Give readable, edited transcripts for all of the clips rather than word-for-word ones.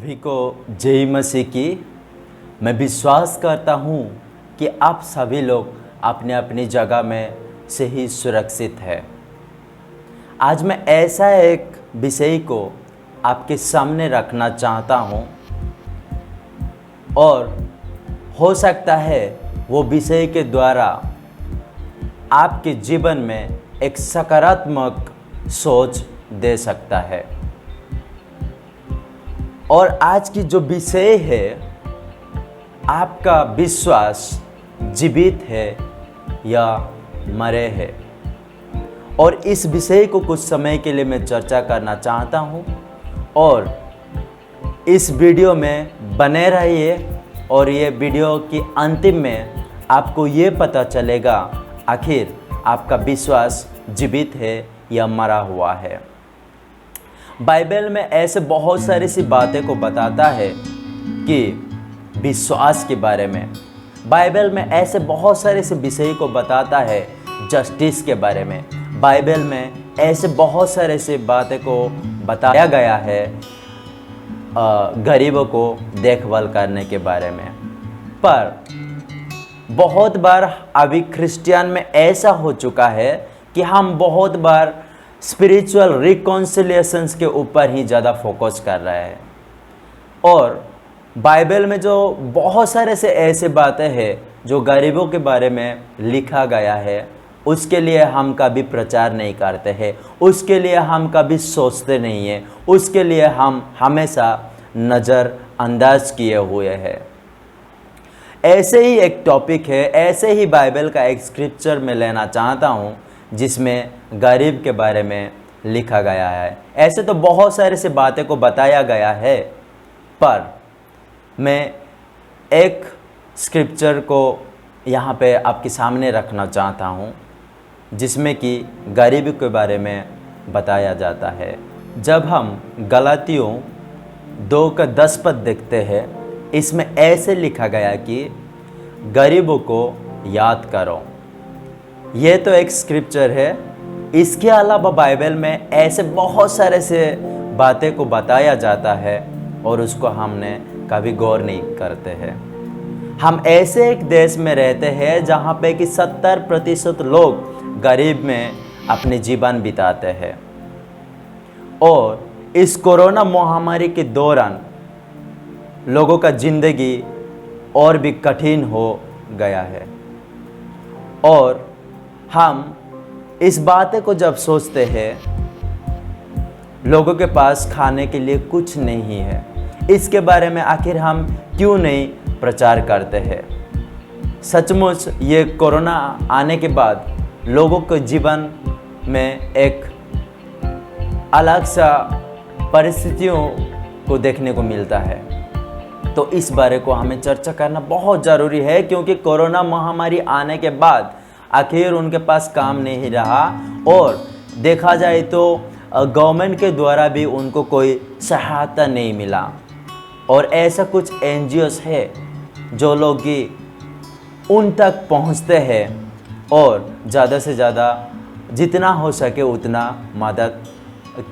सभी को जय मसीह की। मैं विश्वास करता हूँ कि आप सभी लोग अपने अपनी जगह में सही सुरक्षित है। आज मैं ऐसा एक विषय को आपके सामने रखना चाहता हूँ और हो सकता है वो विषय के द्वारा आपके जीवन में एक सकारात्मक सोच दे सकता है। और आज की जो विषय है, आपका विश्वास जीवित है या मरे है। और इस विषय को कुछ समय के लिए मैं चर्चा करना चाहता हूँ और इस वीडियो में बने रहिए। और ये वीडियो की अंतिम में आपको ये पता चलेगा आखिर आपका विश्वास जीवित है या मरा हुआ है। बाइबल में ऐसे बहुत सारी सी बातें को बताता है कि विश्वास के बारे में। बाइबल में ऐसे बहुत सारे से विषय को बताता है जस्टिस के बारे में। बाइबल में ऐसे बहुत सारे से बातें को बताया गया है गरीबों को देखभाल करने के बारे में। पर बहुत बार अभी क्रिश्चियन में ऐसा हो चुका है कि हम बहुत बार स्पिरिचुअल रिकॉन्सिलिएशंस के ऊपर ही ज़्यादा फोकस कर रहे हैं। और बाइबल में जो बहुत सारे से ऐसे बातें हैं जो गरीबों के बारे में लिखा गया है, उसके लिए हम कभी प्रचार नहीं करते हैं, उसके लिए हम कभी सोचते नहीं हैं, उसके लिए हम हमेशा नज़रअंदाज किए हुए हैं। ऐसे ही एक टॉपिक है, ऐसे ही बाइबल का एक स्क्रिप्चर मैं लेना चाहता हूँ जिसमें गरीब के बारे में लिखा गया है। ऐसे तो बहुत सारे से बातें को बताया गया है, पर मैं एक स्क्रिप्चर को यहाँ पे आपके सामने रखना चाहता हूँ जिसमें कि गरीब के बारे में बताया जाता है। जब हम गलातियों 2:10 पद देखते हैं, इसमें ऐसे लिखा गया कि गरीबों को याद करो। ये तो एक स्क्रिप्चर है। इसके अलावा बाइबल में ऐसे बहुत सारे से बातें को बताया जाता है और उसको हमने कभी गौर नहीं करते हैं। हम ऐसे एक देश में रहते हैं जहाँ पे कि 70% लोग गरीब में अपने जीवन बिताते हैं। और इस कोरोना महामारी के दौरान लोगों का ज़िंदगी और भी कठिन हो गया है। और हम इस बातें को जब सोचते हैं, लोगों के पास खाने के लिए कुछ नहीं है, इसके बारे में आखिर हम क्यों नहीं प्रचार करते हैं। सचमुच ये कोरोना आने के बाद लोगों के जीवन में एक अलग सा परिस्थितियों को देखने को मिलता है। तो इस बारे को हमें चर्चा करना बहुत ज़रूरी है, क्योंकि कोरोना महामारी आने के बाद आखिर उनके पास काम नहीं रहा और देखा जाए तो गवर्नमेंट के द्वारा भी उनको कोई सहायता नहीं मिला। और ऐसा कुछ NGOs है जो लोग कि उन तक पहुंचते हैं और ज़्यादा से ज़्यादा जितना हो सके उतना मदद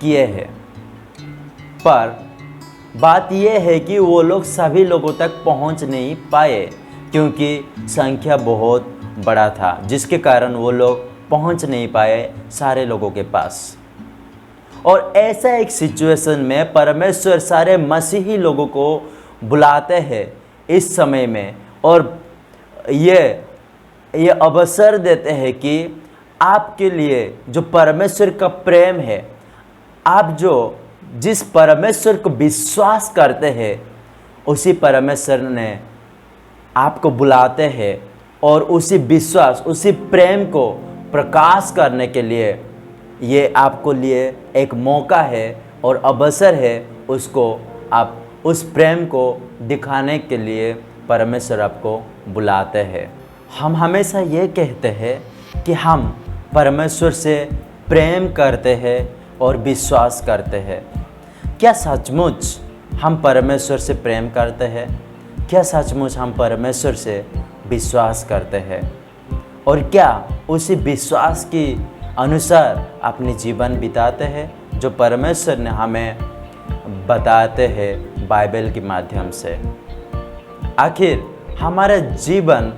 किए हैं। पर बात यह है कि वो लोग सभी लोगों तक पहुंच नहीं पाए, क्योंकि संख्या बहुत बड़ा था, जिसके कारण वो लोग पहुंच नहीं पाए सारे लोगों के पास। और ऐसा एक सिचुएशन में परमेश्वर सारे मसीही लोगों को बुलाते हैं इस समय में और ये अवसर देते हैं कि आपके लिए जो परमेश्वर का प्रेम है, आप जो जिस परमेश्वर को विश्वास करते हैं, उसी परमेश्वर ने आपको बुलाते हैं और उसी विश्वास, उसी प्रेम को प्रकाश करने के लिए ये आपको लिए एक मौका है और अवसर है। उसको आप उस प्रेम को दिखाने के लिए परमेश्वर आपको बुलाते हैं। हम हमेशा ये कहते हैं कि हम परमेश्वर से प्रेम करते हैं और विश्वास करते हैं। क्या सचमुच हम परमेश्वर से प्रेम करते हैं? क्या सचमुच हम परमेश्वर से विश्वास करते हैं? और क्या उसी विश्वास की अनुसार अपने जीवन बिताते हैं जो परमेश्वर ने हमें बताते हैं बाइबल के माध्यम से। आखिर हमारा जीवन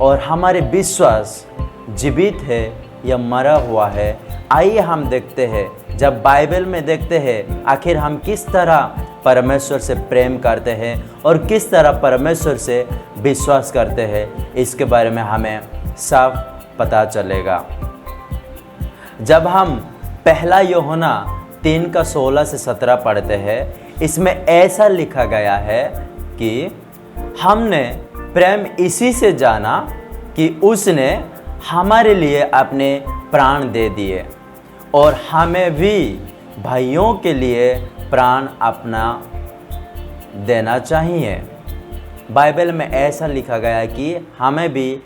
और हमारे विश्वास जीवित है या मरा हुआ है, आइए हम देखते हैं। जब बाइबल में देखते हैं आखिर हम किस तरह परमेश्वर से प्रेम करते हैं और किस तरह परमेश्वर से विश्वास करते हैं, इसके बारे में हमें साफ पता चलेगा। जब हम पहला यूहन्ना 3:16-17 पढ़ते हैं, इसमें ऐसा लिखा गया है कि हमने प्रेम इसी से जाना कि उसने हमारे लिए अपने प्राण दे दिए और हमें भी भाइयों के लिए प्राण अपना देना चाहिए। बाइबल में ऐसा लिखा गया है कि हमें भी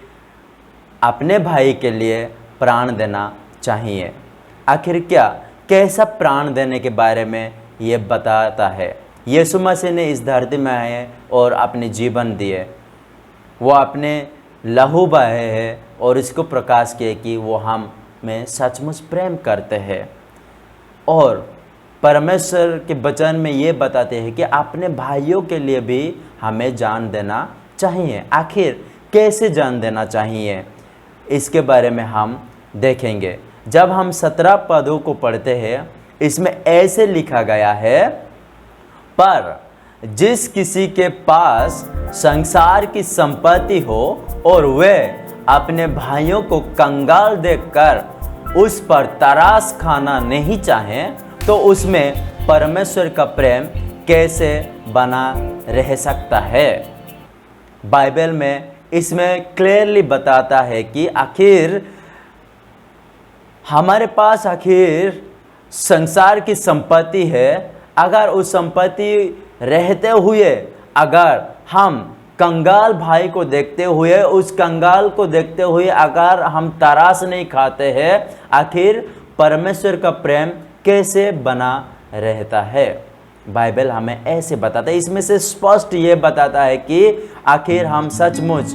अपने भाई के लिए प्राण देना चाहिए। आखिर कैसा प्राण देने के बारे में ये बताता है। यीशु मसीह ने इस धरती में आए और अपने जीवन दिए, वो अपने लहू बहाए हैं और इसको प्रकाश किए कि वो हम में सचमुच प्रेम करते हैं। और परमेश्वर के वचन में ये बताते हैं कि अपने भाइयों के लिए भी हमें जान देना चाहिए। आखिर कैसे जान देना चाहिए, इसके बारे में हम देखेंगे। जब हम 17 पदों को पढ़ते हैं, इसमें ऐसे लिखा गया है, पर जिस किसी के पास संसार की संपत्ति हो और वे अपने भाइयों को कंगाल देखकर उस पर तरास खाना नहीं चाहें, तो उसमें परमेश्वर का प्रेम कैसे बना रह सकता है। बाइबल में इसमें क्लियरली बताता है कि आखिर हमारे पास आखिर संसार की संपत्ति है, अगर उस संपत्ति रहते हुए अगर हम कंगाल भाई को देखते हुए, उस कंगाल को देखते हुए अगर हम तरास नहीं खाते हैं, आखिर परमेश्वर का प्रेम कैसे बना रहता है। बाइबल हमें ऐसे बताता है। इसमें से स्पष्ट ये बताता है कि आखिर हम सचमुच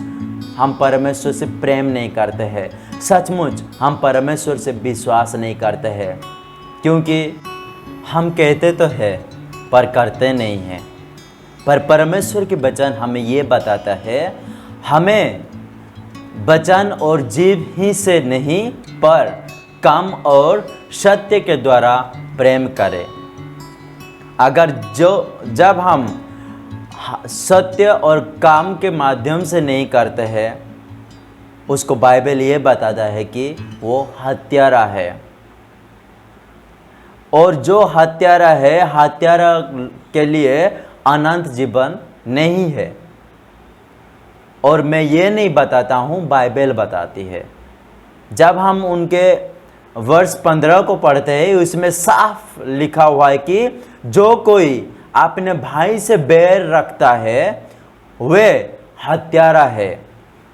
हम परमेश्वर से प्रेम नहीं करते हैं, सचमुच हम परमेश्वर से विश्वास नहीं करते हैं, क्योंकि हम कहते तो हैं पर करते नहीं हैं। पर परमेश्वर के वचन हमें ये बताता है, हमें वचन और जीव ही से नहीं पर काम और सत्य के द्वारा प्रेम करें। अगर जब हम सत्य और काम के माध्यम से नहीं करते हैं, उसको बाइबल ये बताता है कि वो हत्यारा है। और जो हत्यारा है, हत्यारा के लिए अनंत जीवन नहीं है। और मैं ये नहीं बताता हूँ, बाइबल बताती है। जब हम उनके वर्ष 15 को पढ़ते हैं, उसमें साफ लिखा हुआ है कि जो कोई अपने भाई से बैर रखता है वे हत्यारा है,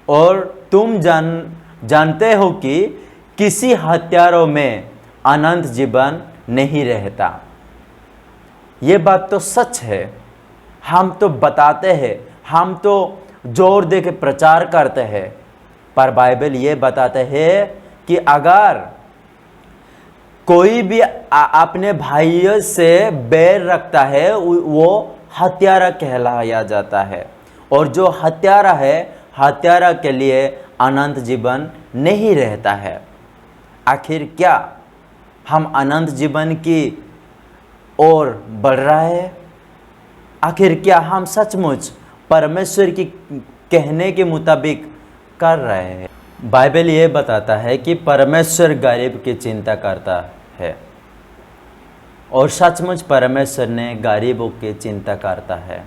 और तुम जानते हो कि किसी हत्यारों में अनंत जीवन नहीं रहता। ये बात तो सच है। हम तो बताते हैं, हम तो जोर दे के प्रचार करते हैं, पर बाइबल ये बताते हैं कि अगर कोई भी अपने भाइयों से बैर रखता है वो हत्यारा कहलाया जाता है। और जो हत्यारा है, हत्यारा के लिए अनंत जीवन नहीं रहता है। आखिर क्या हम अनंत जीवन की ओर बढ़ रहा है? आखिर क्या हम सचमुच परमेश्वर की कहने के मुताबिक कर रहे हैं? बाइबल ये बताता है कि परमेश्वर गरीब की चिंता करता है, और सचमुच परमेश्वर ने गरीबों की चिंता करता है।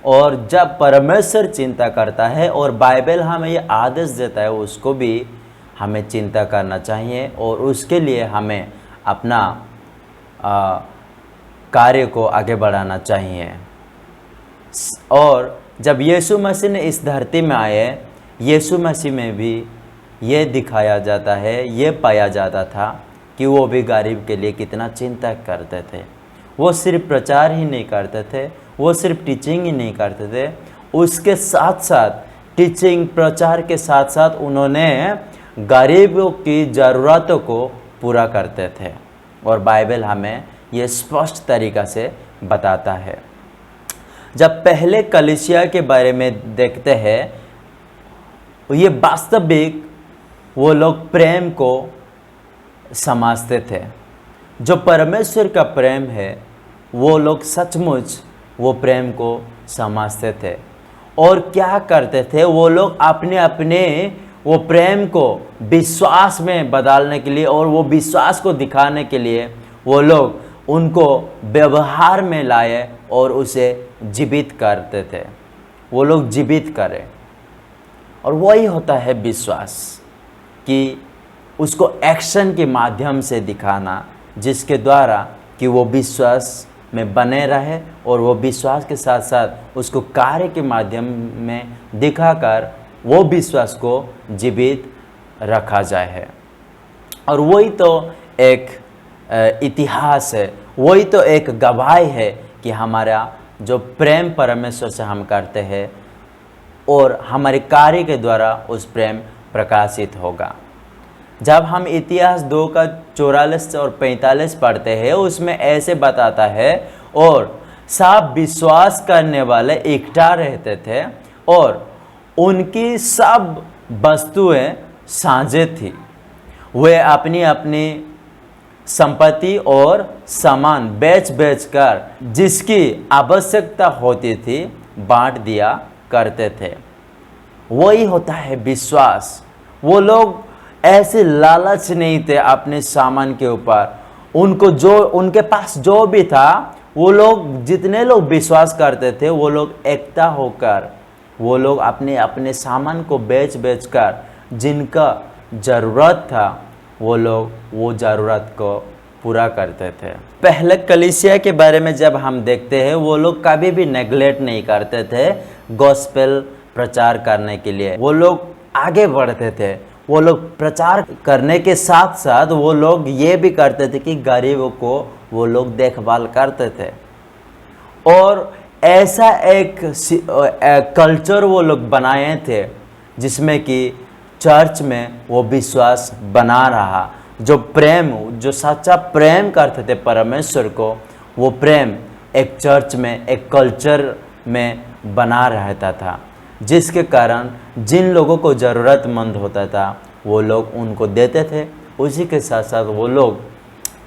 और जब परमेश्वर चिंता करता है और बाइबल हमें ये आदेश देता है, उसको भी हमें चिंता करना चाहिए और उसके लिए हमें अपना कार्य को आगे बढ़ाना चाहिए। और जब यीशु मसीह ने इस धरती में आए, यीशु मसीह में भी ये दिखाया जाता है, ये पाया जाता था कि वो भी गरीब के लिए कितना चिंता करते थे। वो सिर्फ प्रचार ही नहीं करते थे, वो सिर्फ टीचिंग ही नहीं करते थे, उसके साथ साथ टीचिंग प्रचार के साथ साथ उन्होंने गरीबों की ज़रूरतों को पूरा करते थे। और बाइबल हमें ये स्पष्ट तरीक़ा से बताता है। जब पहले कलीसिया के बारे में देखते हैं, ये वास्तविक वो लोग प्रेम को समझते थे। जो परमेश्वर का प्रेम है, वो लोग सचमुच वो प्रेम को समझते थे और क्या करते थे, वो लोग अपने अपने वो प्रेम को विश्वास में बदलने के लिए और वो विश्वास को दिखाने के लिए वो लोग उनको व्यवहार में लाए और उसे जीवित करते थे। वो लोग जीवित करें, और वही होता है विश्वास, कि उसको एक्शन के माध्यम से दिखाना, जिसके द्वारा कि वो विश्वास में बने रहे और वो विश्वास के साथ साथ उसको कार्य के माध्यम में दिखाकर वो विश्वास को जीवित रखा जाए है। और वही तो एक इतिहास है, वही तो एक गवाही है कि हमारा जो प्रेम परमेश्वर से हम करते हैं और हमारे कार्य के द्वारा उस प्रेम प्रकाशित होगा। जब हम इतिहास 2 का 44 और 45 पढ़ते हैं, उसमें ऐसे बताता है, और सब विश्वास करने वाले इकट्ठा रहते थे और उनकी सब वस्तुएं साझे थी। वे अपनी अपनी संपत्ति और सामान बेच बेच कर जिसकी आवश्यकता होती थी बांट दिया करते थे। वही होता है विश्वास। वो लोग ऐसे लालच नहीं थे अपने सामान के ऊपर। उनको जो उनके पास जो भी था, वो लोग जितने लोग विश्वास करते थे, वो लोग एकता होकर वो लोग अपने अपने सामान को बेच बेच कर जिनका ज़रूरत था, वो लोग वो ज़रूरत को पूरा करते थे। पहले कलीसिया के बारे में जब हम देखते हैं, वो लोग कभी भी नेगलेक्ट नहीं करते थे गॉस्पेल प्रचार करने के लिए। वो लोग आगे बढ़ते थे। वो लोग प्रचार करने के साथ साथ वो लोग ये भी करते थे कि गरीबों को वो लोग देखभाल करते थे। और ऐसा एक कल्चर वो लोग बनाए थे जिसमें कि चर्च में वो विश्वास बना रहा। जो प्रेम, जो सच्चा प्रेम करते थे परमेश्वर को, वो प्रेम एक चर्च में, एक कल्चर में बना रहता था, जिसके कारण जिन लोगों को ज़रूरतमंद होता था वो लोग उनको देते थे। उसी के साथ साथ वो लोग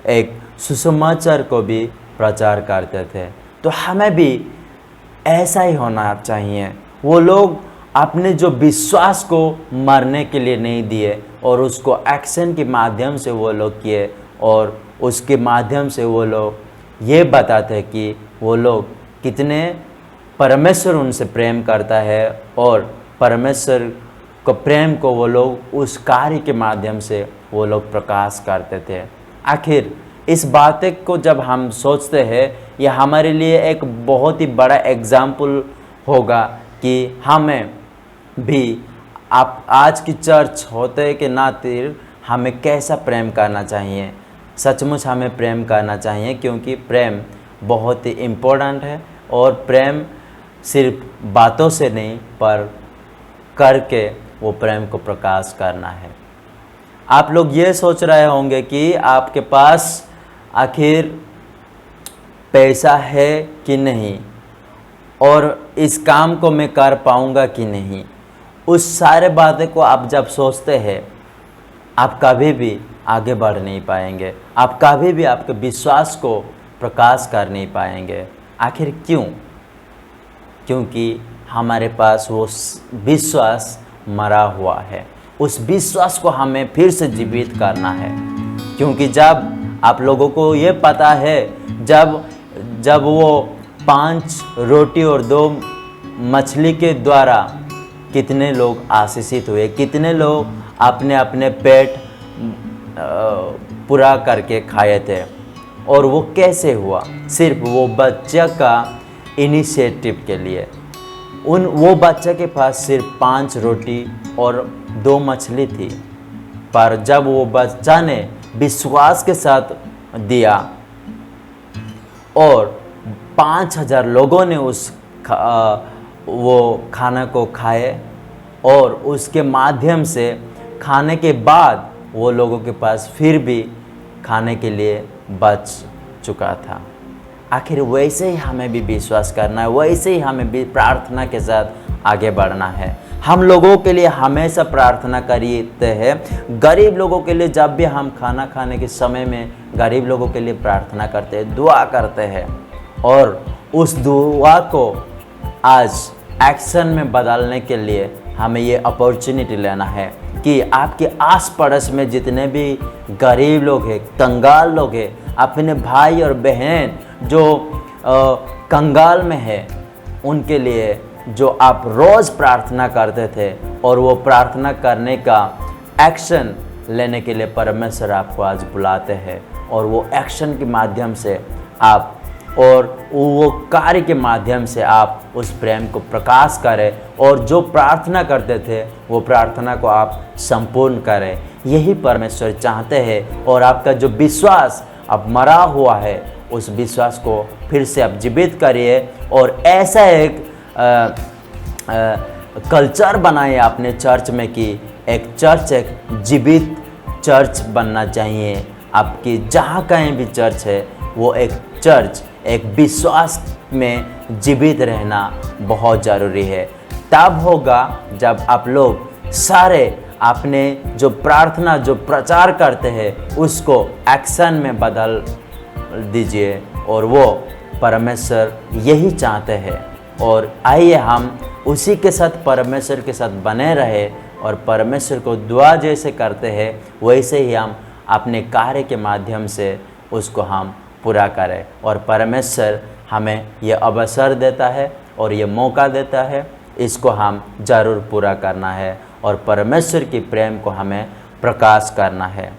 एक सुसमाचार को भी प्रचार करते थे। तो हमें भी ऐसा ही होना चाहिए। वो लोग अपने जो विश्वास को मरने के लिए नहीं दिए और उसको एक्शन के माध्यम से वो लोग किए, और उसके माध्यम से वो लोग ये बताते कि वो लोग कितने परमेश्वर उनसे प्रेम करता है, और परमेश्वर को प्रेम को वो लोग उस कार्य के माध्यम से वो लोग प्रकाश करते थे। आखिर इस बातें को जब हम सोचते हैं, यह हमारे लिए एक बहुत ही बड़ा एग्जाम्पल होगा कि हमें भी आप आज की चर्च होते के नाते हमें कैसा प्रेम करना चाहिए। सचमुच हमें प्रेम करना चाहिए, क्योंकि प्रेम बहुत ही इम्पोर्टेंट है, और प्रेम सिर्फ बातों से नहीं पर करके वो प्रेम को प्रकाश करना है। आप लोग ये सोच रहे होंगे कि आपके पास आखिर पैसा है कि नहीं, और इस काम को मैं कर पाऊंगा कि नहीं। उस सारे बातें को आप जब सोचते हैं, आप कभी भी आगे बढ़ नहीं पाएंगे। आप कभी भी आपके विश्वास को प्रकाश कर नहीं पाएंगे। आखिर क्यों? क्योंकि हमारे पास वो विश्वास मरा हुआ है। उस विश्वास को हमें फिर से जीवित करना है। क्योंकि जब आप लोगों को ये पता है, जब वो 5 रोटी और 2 मछली के द्वारा कितने लोग आशीषित हुए, कितने लोग अपने अपने पेट पूरा करके खाए थे। और वो कैसे हुआ? सिर्फ वो बच्चा का इनिशिएटिव के लिए। वो बच्चे के पास सिर्फ 5 रोटी और 2 मछली थी, पर जब वो बच्चा ने विश्वास के साथ दिया और 5000 लोगों ने वो खाना को खाए, और उसके माध्यम से खाने के बाद वो लोगों के पास फिर भी खाने के लिए बच चुका था। आखिर वैसे ही हमें भी विश्वास करना है, वैसे ही हमें भी प्रार्थना के साथ आगे बढ़ना है। हम लोगों के लिए हमेशा प्रार्थना करते हैं। गरीब लोगों के लिए जब भी हम खाना खाने के समय में गरीब लोगों के लिए प्रार्थना करते हैं, दुआ करते हैं, और उस दुआ को आज एक्शन में बदलने के लिए हमें ये अपॉर्चुनिटी लेना है कि आपके आस पड़ोस में जितने भी गरीब लोग हैं, कंगाल लोग हैं, अपने भाई और बहन जो कंगाल में है, उनके लिए जो आप रोज़ प्रार्थना करते थे, और वो प्रार्थना करने का एक्शन लेने के लिए परमेश्वर आपको आज बुलाते हैं। और वो एक्शन के माध्यम से आप, और वो कार्य के माध्यम से आप उस प्रेम को प्रकाश करें, और जो प्रार्थना करते थे वो प्रार्थना को आप संपूर्ण करें। यही परमेश्वर चाहते हैं। और आपका जो विश्वास अब मरा हुआ है, उस विश्वास को फिर से आप जीवित करिए, और ऐसा एक कल्चर बनाए अपने चर्च में कि एक चर्च एक जीवित चर्च बनना चाहिए। आपकी जहाँ कहीं भी चर्च है, वो एक चर्च एक विश्वास में जीवित रहना बहुत ज़रूरी है। तब होगा जब आप लोग सारे अपने जो प्रार्थना, जो प्रचार करते हैं, उसको एक्शन में बदल दीजिए, और वो परमेश्वर यही चाहते हैं। और आइए हम उसी के साथ, परमेश्वर के साथ बने रहे, और परमेश्वर को दुआ जैसे करते हैं वैसे ही हम अपने कार्य के माध्यम से उसको हम पूरा करें। और परमेश्वर हमें ये अवसर देता है और ये मौका देता है, इसको हम ज़रूर पूरा करना है, और परमेश्वर की प्रेम को हमें प्रकाश करना है।